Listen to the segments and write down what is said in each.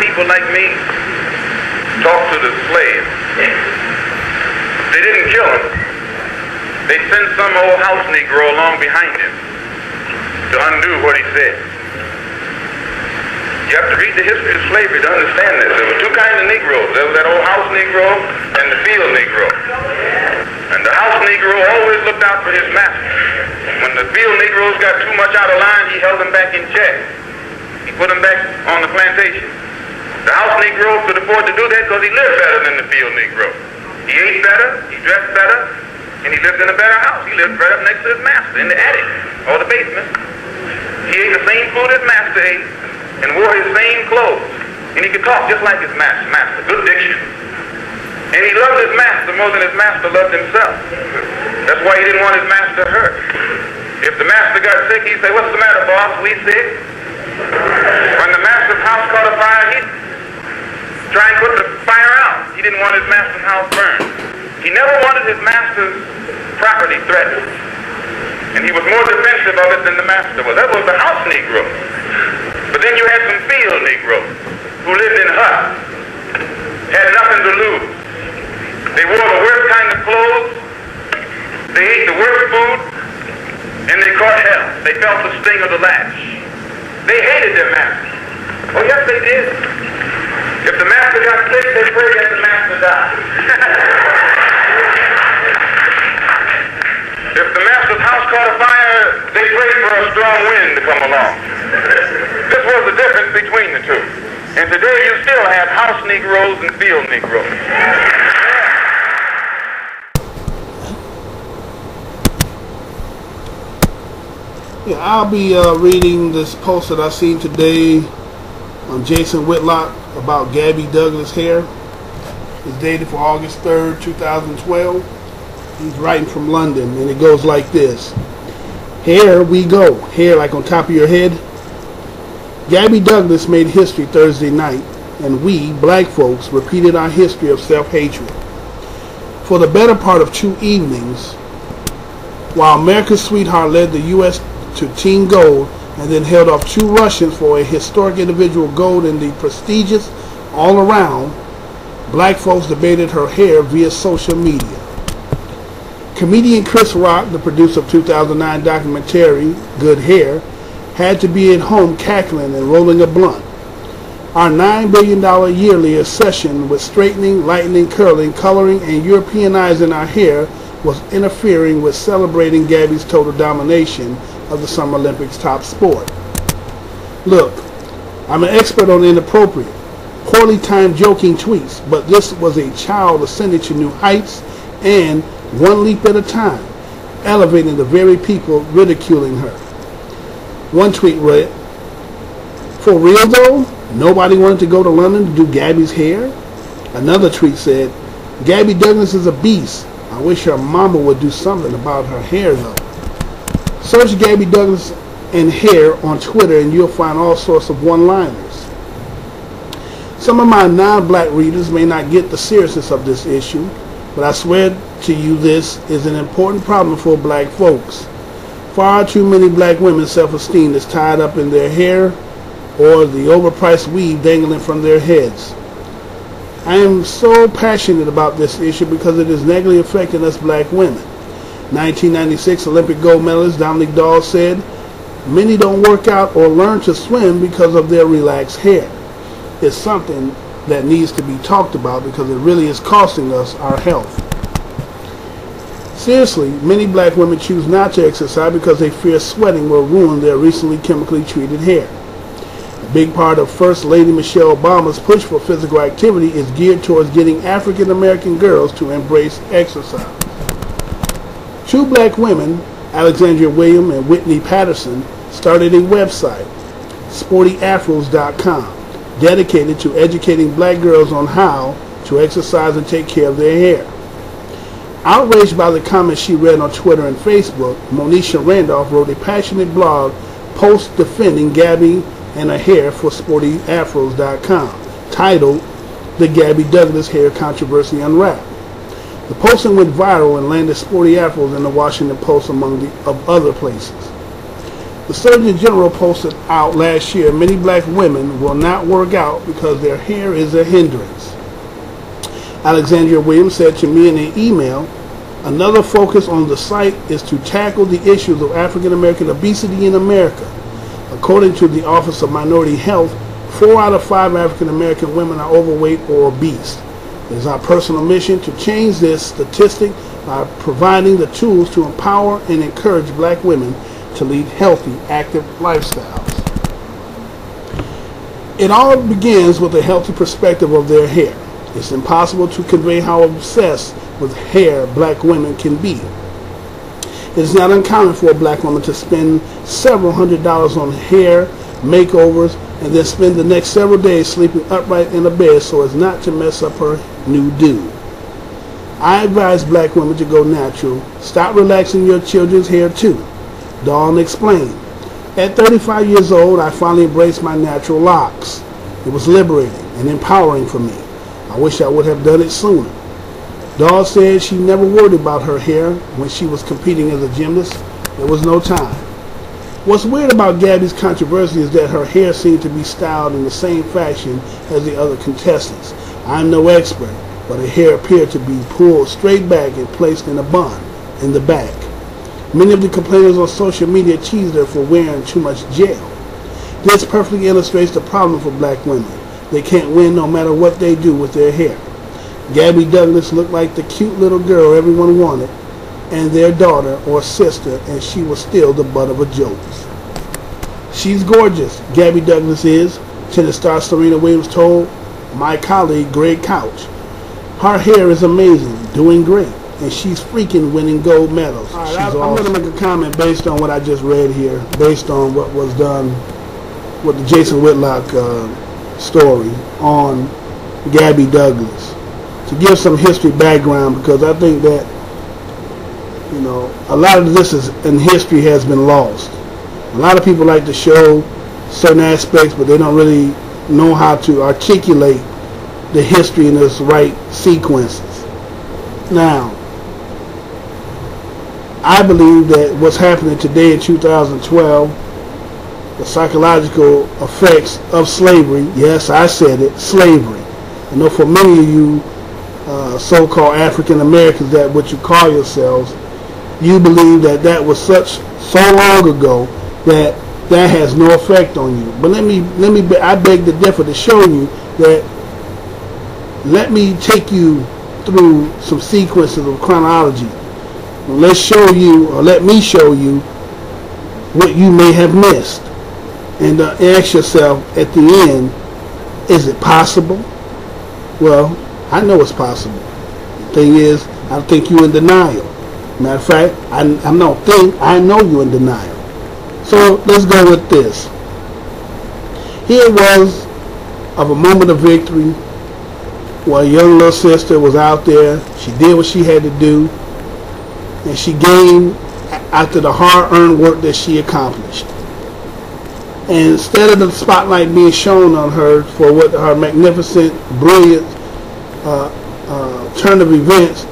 people like me talk to the slaves, they didn't kill him. They sent some old house Negro along behind him to undo what he said. You have to read the history of slavery to understand this. There were two kinds of Negroes. There was that old house Negro and the field Negro. And the house Negro always looked out for his master. When the field Negroes got too much out of line, he held them back in check. He put them back on the plantation. The house Negro could afford to do that because he lived better than the field Negro. He ate better, he dressed better, and he lived in a better house. He lived right up next to his master in the attic or the basement. He ate the same food his master ate and wore his same clothes. And he could talk just like his master. Good diction. And he loved his master more than his master loved himself. That's why he didn't want his master hurt. If the master got sick, he'd say, "What's the matter, boss? We sick?" When the master's house caught a fire, he'd try and put the fire out. He didn't want his master's house burned. He never wanted his master's property threatened. And he was more defensive of it than the master was. That was the house Negro. But then you had some field Negroes who lived in huts, had nothing to lose. They wore the worst kind of clothes, they ate the worst food, and they caught hell. They felt the sting of the lash. They hated their master. Oh yes, they did. If the master got sick, they prayed that the master died. If the master's house caught a fire, they prayed for a strong wind to come along. This was the difference between the two. And today you still have house Negroes and field Negroes. Yeah, I'll be reading this post that I seen today on Jason Whitlock about Gabby Douglas hair. It's dated for August 3rd, 2012. He's writing from London, and it goes like this. Here we go. Hair like on top of your head. Gabby Douglas made history Thursday night, and we, black folks, repeated our history of self-hatred. For the better part of 2 evenings, while America's sweetheart led the U.S. to team gold and then held off 2 Russians for a historic individual gold in the prestigious all-around, black folks debated her hair via social media. Comedian Chris Rock, the producer of 2009 documentary Good Hair, had to be at home cackling and rolling a blunt. Our $9 billion yearly obsession with straightening, lightening, curling, coloring, and Europeanizing our hair was interfering with celebrating Gabby's total domination of the Summer Olympics top sport. Look, I'm an expert on inappropriate, poorly timed joking tweets, but this was a child ascending to new heights and one leap at a time, elevating the very people ridiculing her. One tweet read, "For real though? Nobody wanted to go to London to do Gabby's hair?" Another tweet said, "Gabby Douglas is a beast. I wish her mama would do something about her hair though." Search Gabby Douglas and hair on Twitter and you'll find all sorts of one-liners. Some of my non-black readers may not get the seriousness of this issue, but I swear to you this is an important problem for black folks. Far too many black women's self-esteem is tied up in their hair or the overpriced weave dangling from their heads. I am so passionate about this issue because it is negatively affecting us black women. 1996 Olympic gold medalist Dominique Dawes said, "Many don't work out or learn to swim because of their relaxed hair." It's something that needs to be talked about because it really is costing us our health. Seriously, many black women choose not to exercise because they fear sweating will ruin their recently chemically treated hair. A big part of First Lady Michelle Obama's push for physical activity is geared towards getting African American girls to embrace exercise. 2 black women, Alexandria Williams and Whitney Patterson, started a website, sportyafros.com, dedicated to educating black girls on how to exercise and take care of their hair. Outraged by the comments she read on Twitter and Facebook, Monisha Randolph wrote a passionate blog post defending Gabby and her hair for sportyafros.com, titled "The Gabby Douglas Hair Controversy Unwrapped." The posting went viral and landed Sporty Afros in the Washington Post among other places. The Surgeon General posted out last year, many black women will not work out because their hair is a hindrance. Alexandria Williams said to me in an email, another focus on the site is to tackle the issues of African American obesity in America. According to the Office of Minority Health, 4 out of 5 African American women are overweight or obese. It is our personal mission to change this statistic by providing the tools to empower and encourage black women to lead healthy, active lifestyles. It all begins with a healthy perspective of their hair. It's impossible to convey how obsessed with hair black women can be. It is not uncommon for a black woman to spend several $100s on hair, makeovers, and then spend the next several days sleeping upright in a bed so as not to mess up her new do. I advise black women to go natural. Stop relaxing your children's hair too. Dawn explained. At 35 years old, I finally embraced my natural locks. It was liberating and empowering for me. I wish I would have done it sooner. Dawn said she never worried about her hair when she was competing as a gymnast. There was no time. What's weird about Gabby's controversy is that her hair seemed to be styled in the same fashion as the other contestants. I'm no expert, but her hair appeared to be pulled straight back and placed in a bun in the back. Many of the complainers on social media teased her for wearing too much gel. This perfectly illustrates the problem for black women. They can't win no matter what they do with their hair. Gabby Douglas looked like the cute little girl everyone wanted, and their daughter or sister, and she was still the butt of a joke. She's gorgeous, Gabby Douglas is, tennis star Serena Williams told my colleague Greg Couch. Her hair is amazing, doing great, and she's freaking winning gold medals. Right, I'm going to make a comment based on what I just read here, based on what was done with the Jason Whitlock story on Gabby Douglas. To give some history background, because I think that, you know, a lot of this is in history has been lost. A lot of people like to show certain aspects, but they don't really know how to articulate the history in its right sequences. Now, I believe that what's happening today in 2012, the psychological effects of slavery, yes, I said it, slavery. I know for many of you so-called African Americans, that what you call yourselves, you believe that that was so long ago that that has no effect on you. But I beg to differ to show you that. Let me take you through some sequences of chronology. Let's show you, or let me show you what you may have missed, and ask yourself at the end, is it possible? Well, I know it's possible. The thing is, I think you're in denial. Matter of fact, I know you're in denial. So let's go with this. Here was of a moment of victory where a young little sister was out there. She did what she had to do, and she gained after the hard-earned work that she accomplished. And instead of the spotlight being shown on her for what her magnificent, brilliant turn of events,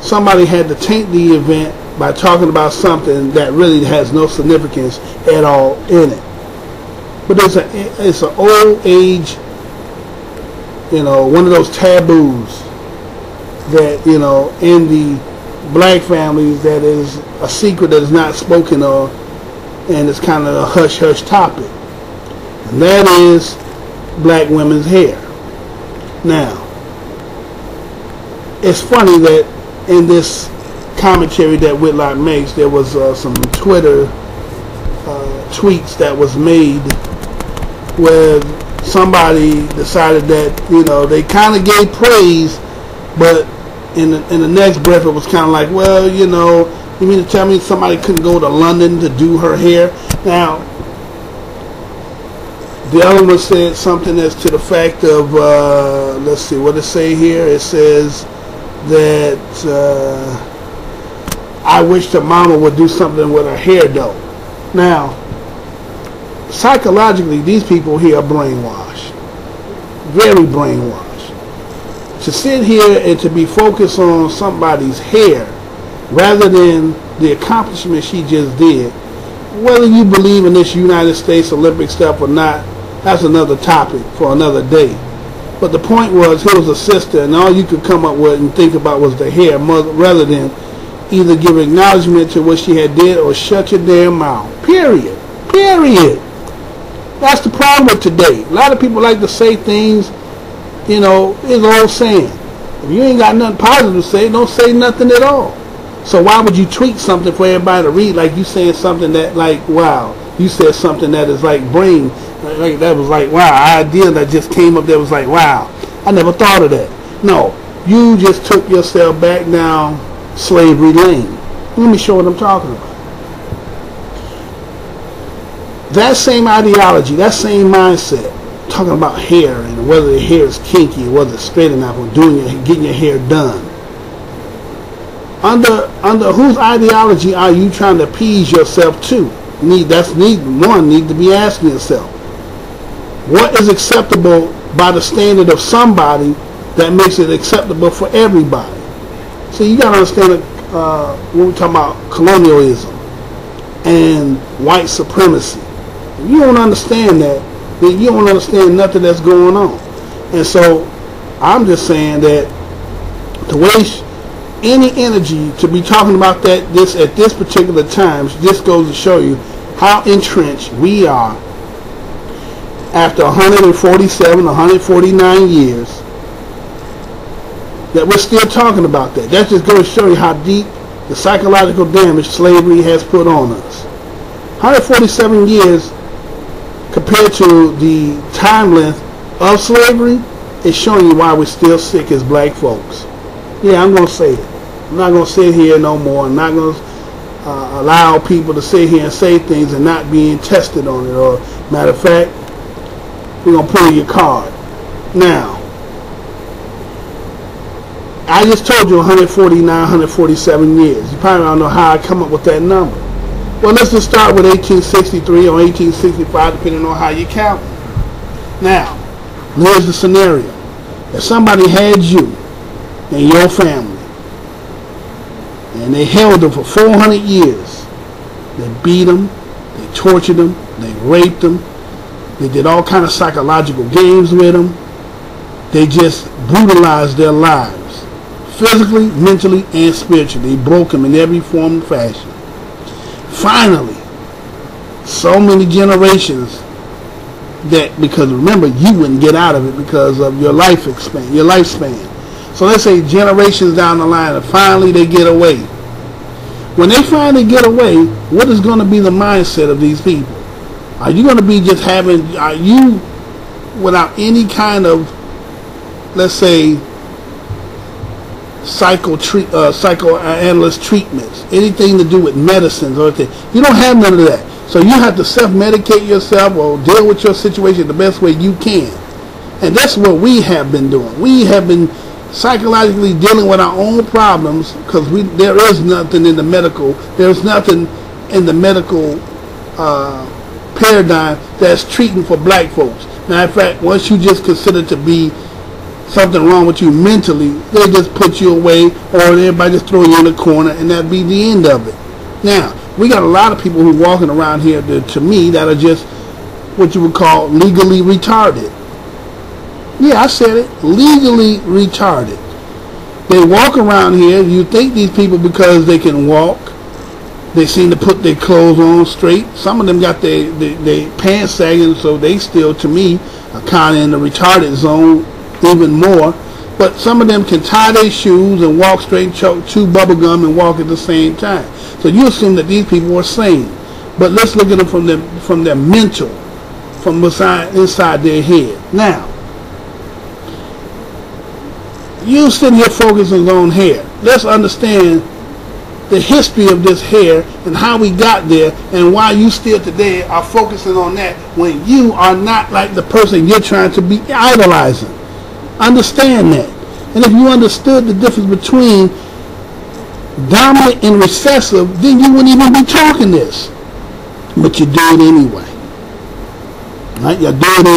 somebody had to taint the event by talking about something that really has no significance at all in it. But it's an old age, you know, one of those taboos that, you know, in the black families, that is a secret that is not spoken of, and it's kind of a hush-hush topic. And that is black women's hair. Now, it's funny that in this commentary that Whitlock makes, there was some Twitter tweets that was made where somebody decided that, you know, they kind of gave praise, but in the next breath it was kind of like, well, you know, you mean to tell me somebody couldn't go to London to do her hair? Now, the other one said something as to the fact of, let's see, what it say here? It says that I wish the mama would do something with her hair though. Now, psychologically, these people here are brainwashed. Very brainwashed. To sit here and to be focused on somebody's hair rather than the accomplishment she just did whether you believe in this United States Olympic stuff or not, that's another topic for another day. But the point was, here was a sister, and all you could come up with and think about was the hair, rather than either give acknowledgement to what she had did or shut your damn mouth. Period. Period. That's the problem with today. A lot of people like to say things, you know, it's old saying. If you ain't got nothing positive to say, don't say nothing at all. So why would you tweet something for everybody to read like you saying something that, like, wow, you said something that is like brain, like that was like, wow, idea that just came up that was like, wow, I never thought of that. No, you just took yourself back down slavery lane. Let me show what I'm talking about. That same ideology, that same mindset, talking about hair and whether the hair is kinky or whether it's straight or not, or getting your hair done. Under whose ideology are you trying to appease yourself to? Need to be asking yourself, what is acceptable by the standard of somebody that makes it acceptable for everybody? So you got to understand when we're talking about colonialism and white supremacy. If you don't understand that, then you don't understand nothing that's going on. And so I'm just saying that to waste any energy to be talking about that at this particular time just goes to show you how entrenched we are after 147, 149 years that we're still talking about that. That just goes to show you how deep the psychological damage slavery has put on us. 147 years compared to the time length of slavery is showing you why we're still sick as black folks. Yeah, I'm going to say it. I'm not going to sit here no more. I'm not going to allow people to sit here and say things and not being tested on it. Or, matter of fact, we're going to pull your card. Now, I just told you 149, 147 years. You probably don't know how I come up with that number. Well, let's just start with 1863 or 1865, depending on how you count. Now, here's the scenario. If somebody had you and your family, and they held them for 400 years, they beat them, they tortured them, they raped them, they did all kind of psychological games with them, they just brutalized their lives, physically, mentally, and spiritually. They broke them in every form and fashion. Finally, so many generations that, because remember, you wouldn't get out of it because of your lifespan. So let's say generations down the line, and finally they get away. When they finally get away, what is going to be the mindset of these people? Are you going to be just are you without any kind of, let's say, psychoanalyst treatments, anything to do with medicines or anything? You don't have none of that. So you have to self-medicate yourself or deal with your situation the best way you can. And that's what we have been doing. We have been psychologically dealing with our own problems because there is nothing in the medical, there's nothing in the medical paradigm that's treating for black folks. Matter of fact, once you just consider to be something wrong with you mentally, they just put you away, or everybody just throw you in a corner, and that be the end of it. Now, we got a lot of people who are walking around here to me that are just what you would call legally retarded. Yeah, I said it, legally retarded. They walk around here, you think these people, because they can walk, they seem to put their clothes on straight. Some of them got their pants sagging, so they still, to me, are kind of in the retarded zone even more. But some of them can tie their shoes and walk straight and chew bubble gum and walk at the same time. So you assume that these people are sane. But let's look at them from their mental, from inside their head. Now, you sitting here focusing on hair. Let's understand the history of this hair and how we got there and why you still today are focusing on that when you are not like the person you're trying to be idolizing. Understand that. And if you understood the difference between dominant and recessive, then you wouldn't even be talking this. But you do it anyway. Right? You do it anyway.